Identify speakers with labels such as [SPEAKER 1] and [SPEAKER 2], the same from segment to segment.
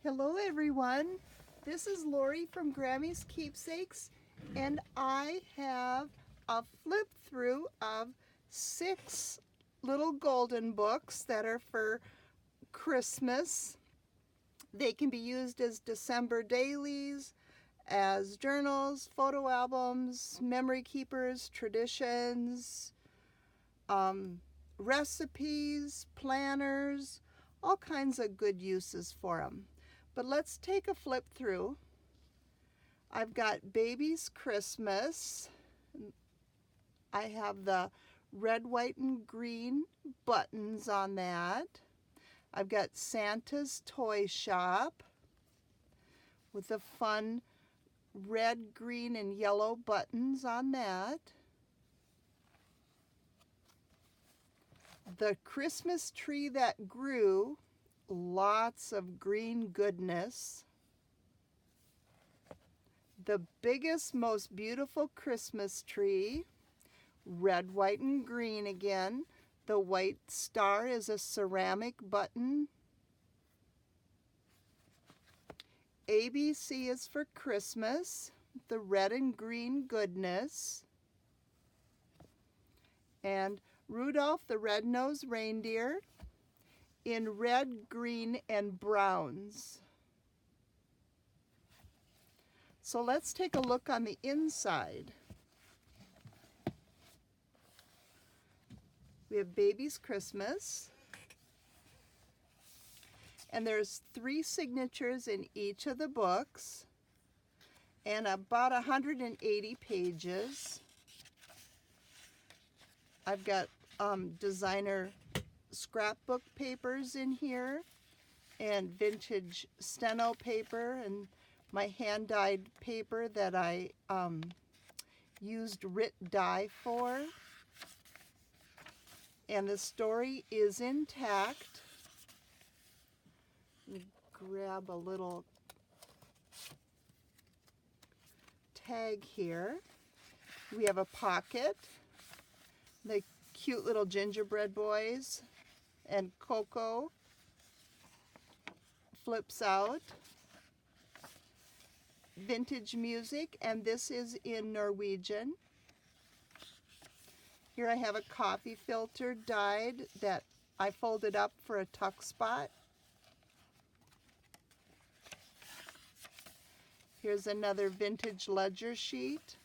[SPEAKER 1] Hello everyone, this is Lori from Grammy's Keepsakes, and I have a flip through of 6 little golden books that are for Christmas. They can be used as December dailies, as journals, photo albums, memory keepers, traditions, recipes, planners, all kinds of good uses for them. But let's take a flip through. I've got Baby's Christmas. I have the red, white, and green buttons on that. I've got Santa's Toy Shop with the fun red, green, and yellow buttons on that. The Christmas Tree That Grew, lots of green goodness. The Biggest, Most Beautiful Christmas Tree, red, white, and green again. The white star is a ceramic button. ABC is for Christmas, the red and green goodness. And Rudolph the Red-Nosed Reindeer in red, green, and browns. So let's take a look on the inside. We have Baby's Christmas, and there's 3 signatures in each of the books and about 180 pages. I've got designer scrapbook papers in here and vintage steno paper and my hand-dyed paper that I used Rit dye for. And the story is intact. Grab a little tag here. We have a pocket. The cute little gingerbread boys and Coco flips out. Vintage music, and this is in Norwegian. Here I have a coffee filter dyed that I folded up for a tuck spot. Here's another vintage ledger sheet.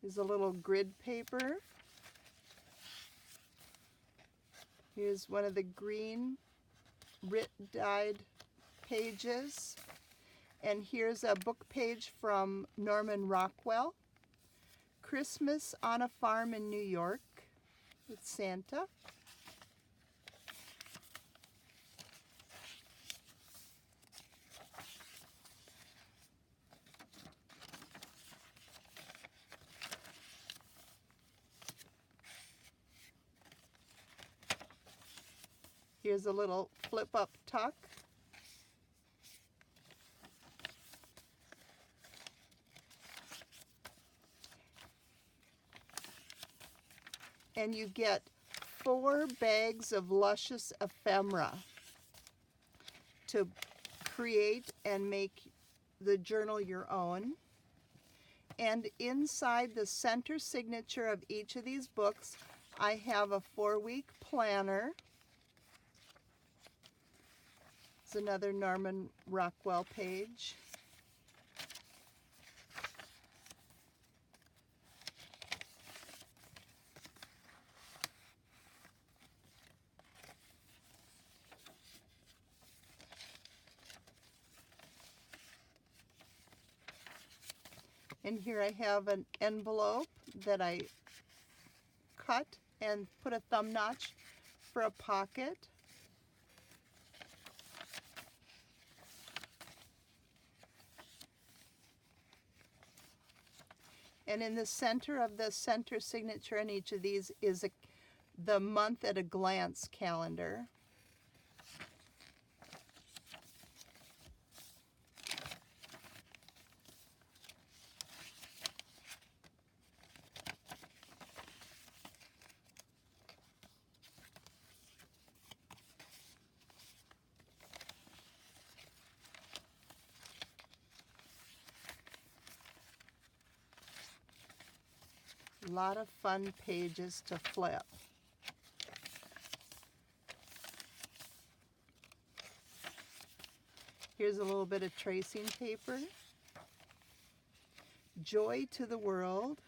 [SPEAKER 1] Here's a little grid paper. Here's one of the green Rit dyed pages. And here's a book page from Norman Rockwell. Christmas on a Farm in New York with Santa. Here's a little flip-up tuck. And you get 4 bags of luscious ephemera to create and make the journal your own. And inside the center signature of each of these books, I have a 4-week planner. It's another Norman Rockwell page. And here I have an envelope that I cut and put a thumb notch for a pocket. And in the center of the center signature in each of these is the month at a glance calendar. A lot of fun pages to flip. Here's a little bit of tracing paper. Joy to the World.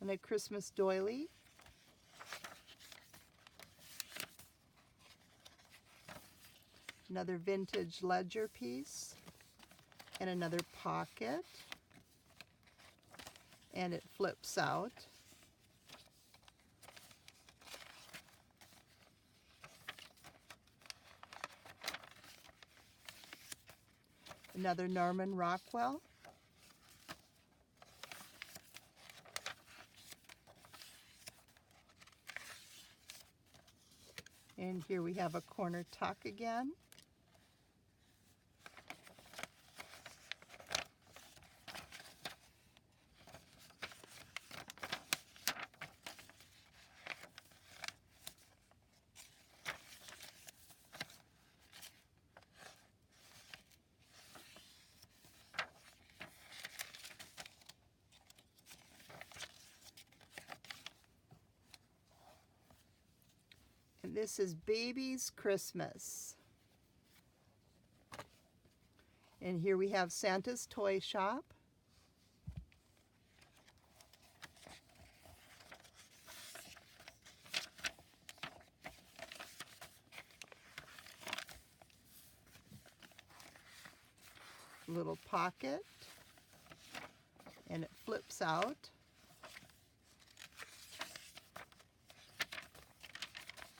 [SPEAKER 1] And a Christmas doily. Another vintage ledger piece. And another pocket. And it flips out. Another Norman Rockwell. And here we have a corner tuck again. And this is Baby's Christmas. And here we have Santa's Toy Shop. Little pocket. And it flips out.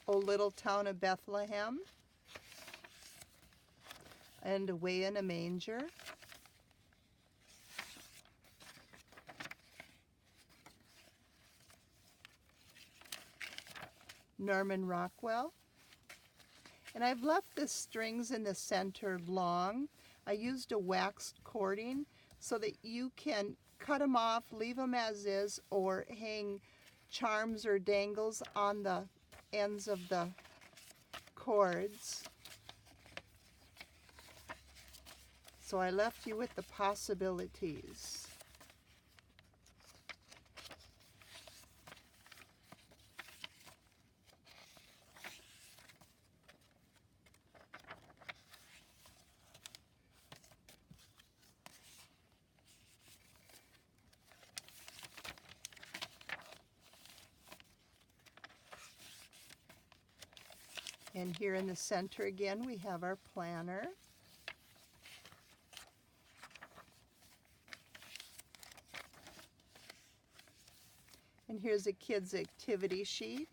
[SPEAKER 1] O Little Town of Bethlehem, and Away in a Manger. Norman Rockwell. And I've left the strings in the center long. I used a waxed cording so that you can cut them off, leave them as is, or hang charms or dangles on the ends of the cords. So I left you with the possibilities. And here in the center again, we have our planner. And here's a kid's activity sheet.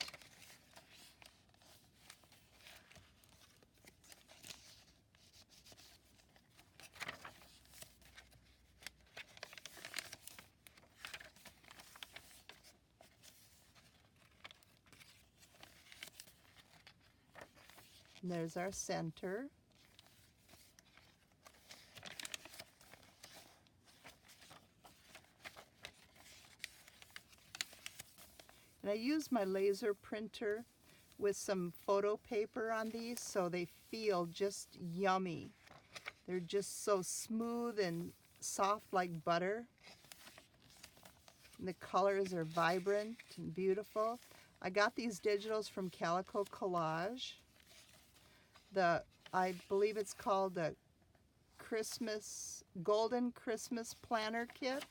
[SPEAKER 1] And there's our center. And I used my laser printer with some photo paper on these so they feel just yummy. They're just so smooth and soft like butter. And the colors are vibrant and beautiful. I got these digitals from Calico Collage. I believe it's called the Golden Christmas Planner Kit.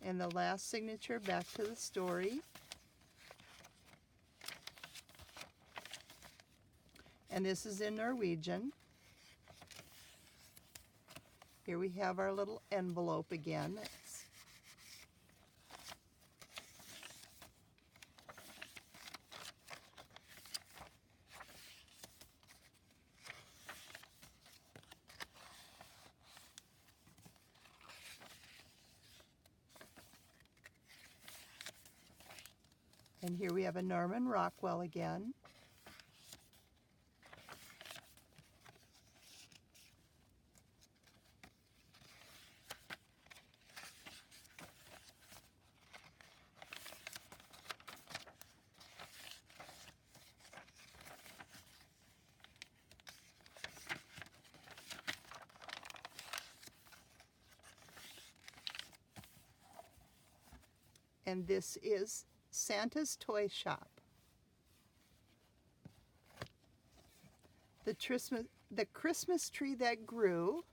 [SPEAKER 1] And the last signature, back to the story. And this is in Norwegian. Here we have our little envelope again. And here we have a Norman Rockwell again. And this is Santa's Toy Shop. The Christmas tree that grew.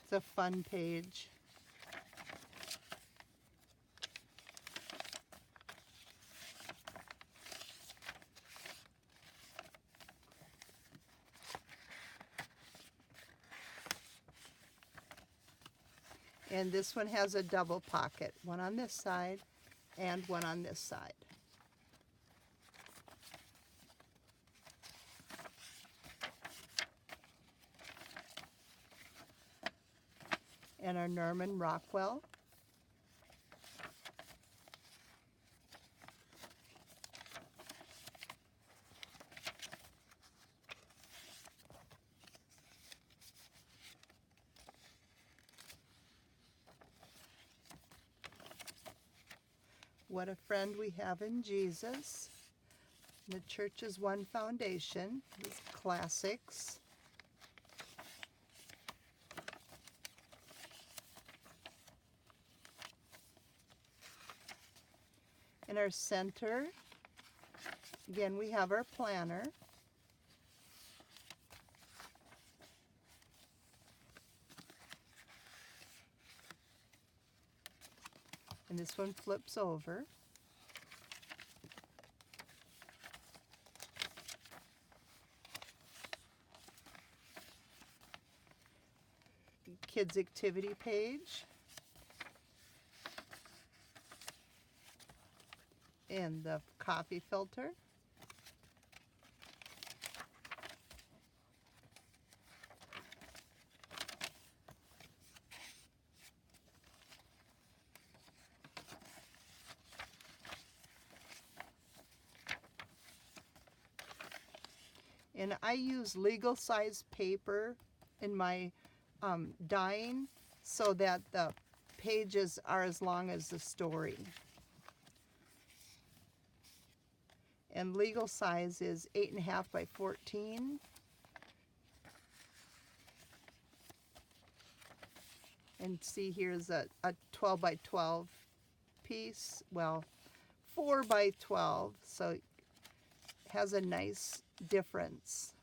[SPEAKER 1] It's a fun page. And this one has a double pocket, one on this side and one on this side. And our Norman Rockwell. What a friend we have in Jesus. The Church's One Foundation. These classics. In our center, again, we have our planner. And this one flips over. Kids activity page. And the coffee filter. And I use legal size paper in my dyeing so that the pages are as long as the story. And legal size is 8.5 by 14. And see, here's a 12 by 12 piece. Well, 4 by 12, so it has a nice difference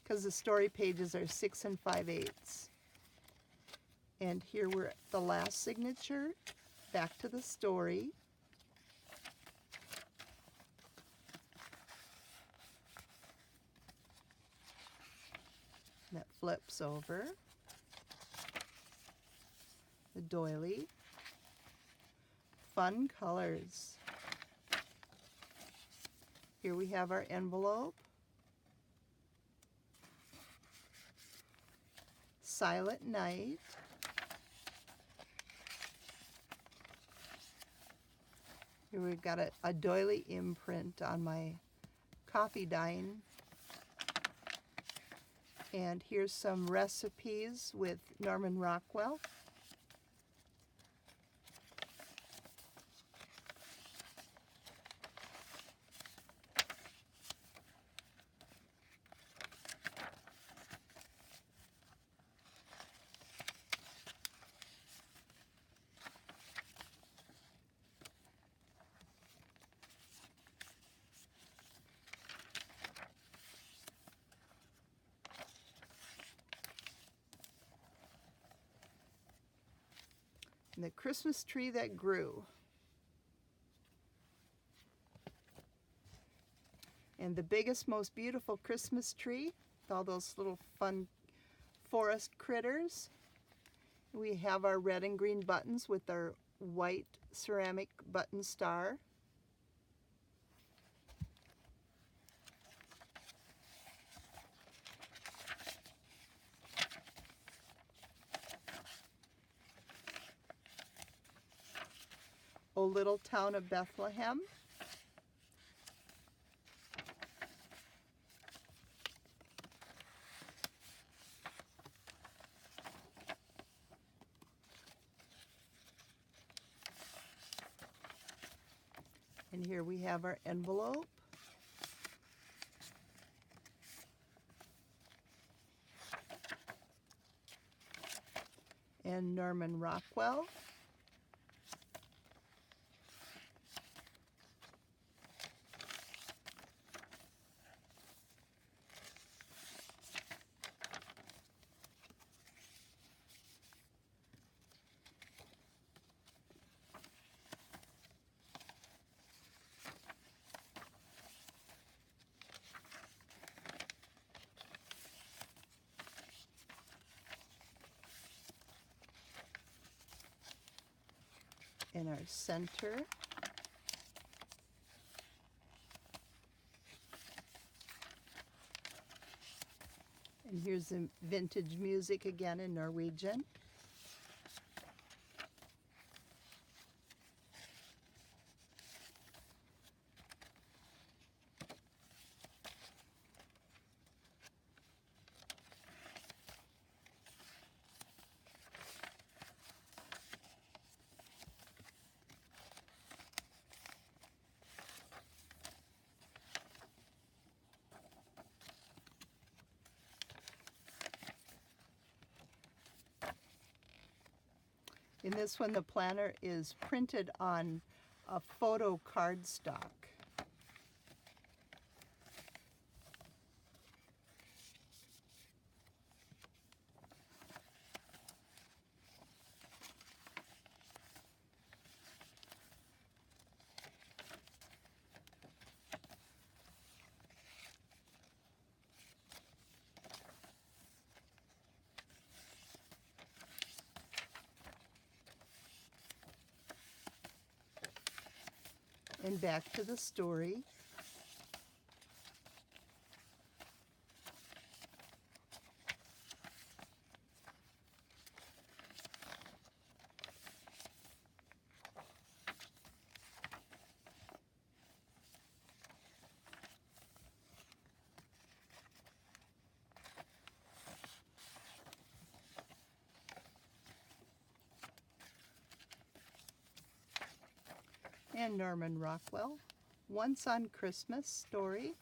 [SPEAKER 1] because the story pages are 6 5/8. And here we're at the last signature, back to the story. That flips over. The doily. Fun colors. Here we have our envelope. Silent Night. Here we've got a doily imprint on my coffee dyeing. And here's some recipes with Norman Rockwell. And the Christmas tree that grew. And the biggest, most beautiful Christmas tree with all those little fun forest critters. We have our red and green buttons with our white ceramic button star. O Little Town of Bethlehem. And here we have our envelope. and Norman Rockwell. In our center. And here's the vintage music again in Norwegian. In this one, the planner is printed on a photo cardstock. And back to the story. And Norman Rockwell, Once on Christmas story.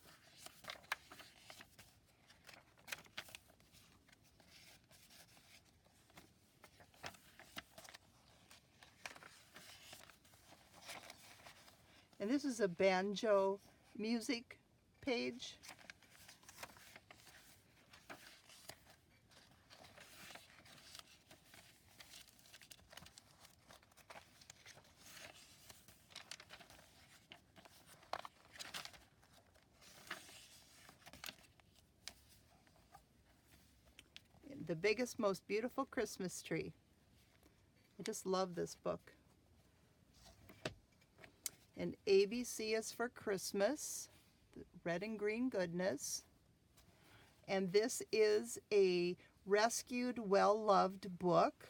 [SPEAKER 1] And this is a banjo music page. The Biggest, Most Beautiful Christmas Tree. I just love this book. And ABC is for Christmas, red and green goodness. And this is a rescued, well-loved book.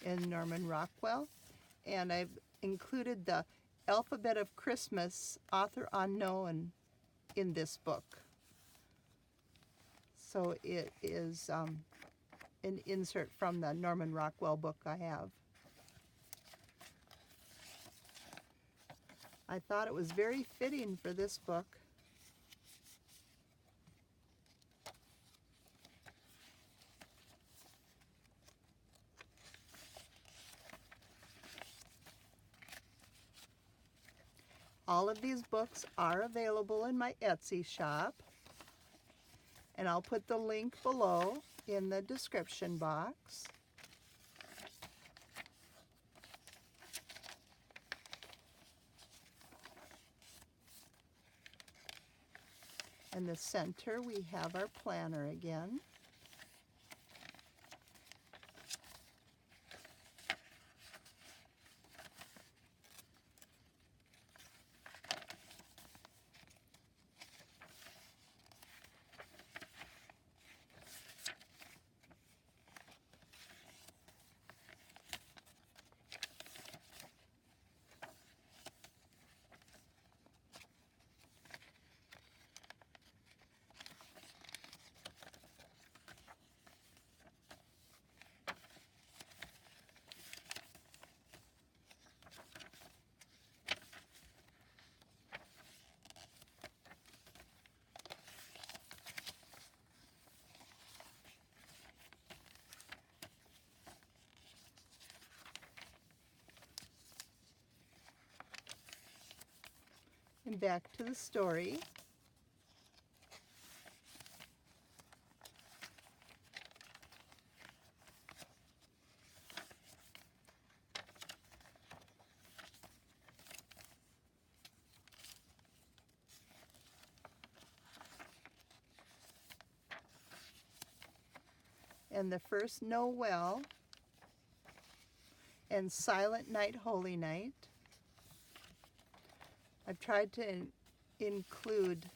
[SPEAKER 1] And Norman Rockwell, and I've included the Alphabet of Christmas, author unknown, in this book. So it is an insert from the Norman Rockwell book I have. I thought it was very fitting for this book. All of these books are available in my Etsy shop, and I'll put the link below in the description box. In the center, we have our planner again. And back to the story. And the first Noel and Silent Night, Holy Night. I've tried to include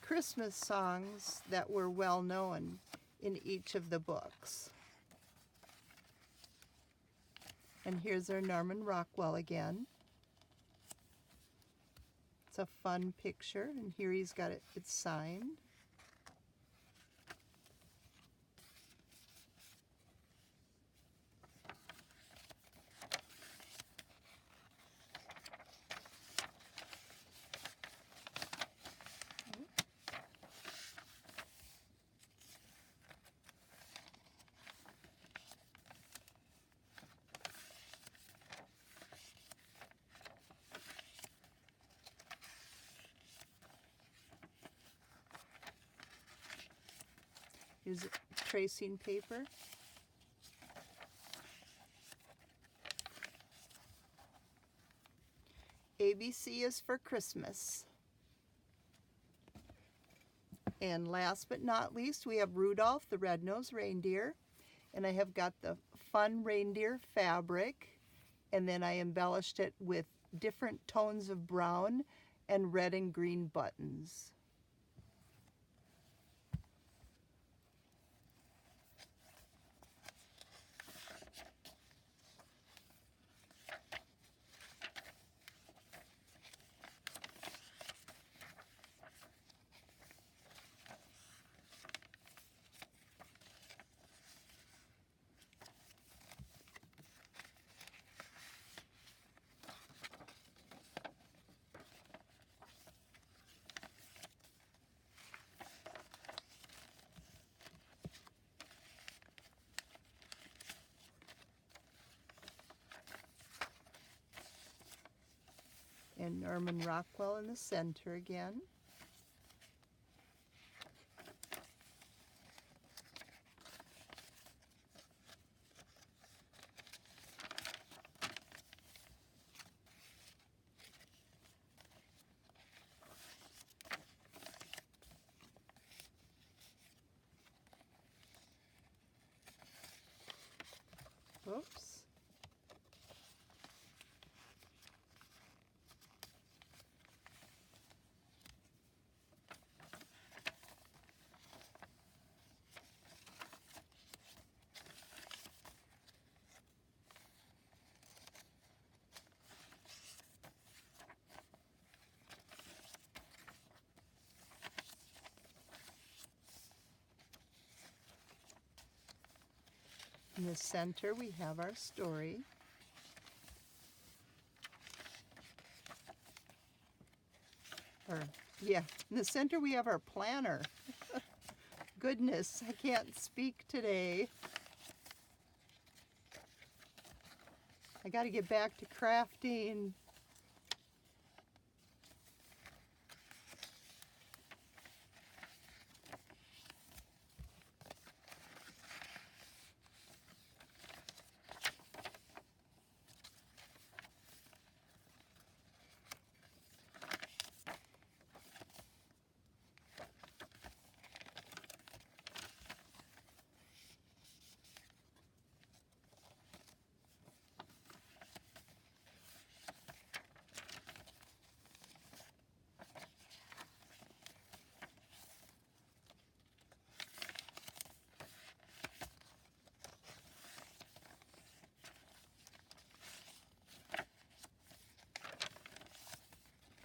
[SPEAKER 1] Christmas songs that were well known in each of the books. And here's our Norman Rockwell again. It's a fun picture, and here he's got it, it's signed. Here's tracing paper. ABC is for Christmas. And last but not least, we have Rudolph the Red-Nosed Reindeer. And I have got the fun reindeer fabric. And then I embellished it with different tones of brown and red and green buttons. And Norman Rockwell in the center again. Oops. In the center, we have our story. In the center, we have our planner. Goodness, I can't speak today. I got to get back to crafting.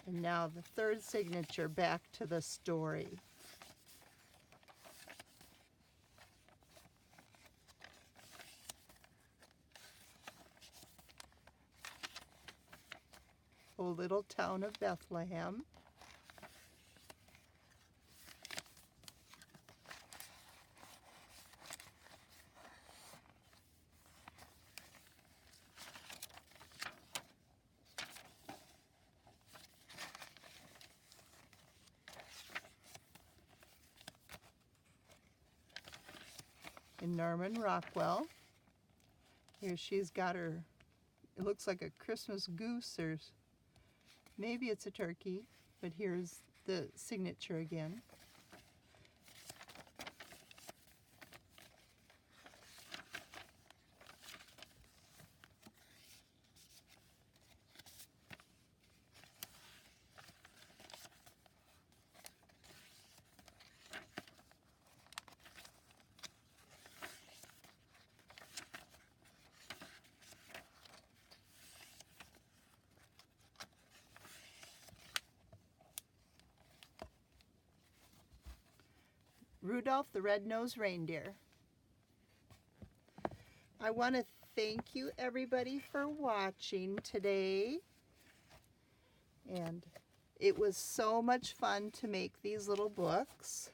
[SPEAKER 1] And now the third signature, back to the story. O little town of Bethlehem. in Norman Rockwell. Here she's got her, it looks like a Christmas goose, or maybe it's a turkey, but here's the signature again. Rudolph the Red-Nosed Reindeer. I want to thank you everybody for watching today. And it was so much fun to make these little books.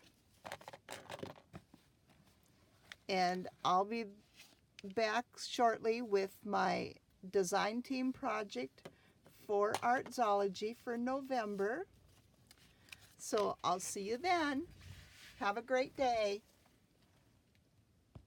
[SPEAKER 1] And I'll be back shortly with my design team project for Art Zoology for November. So I'll see you then. Have a great day.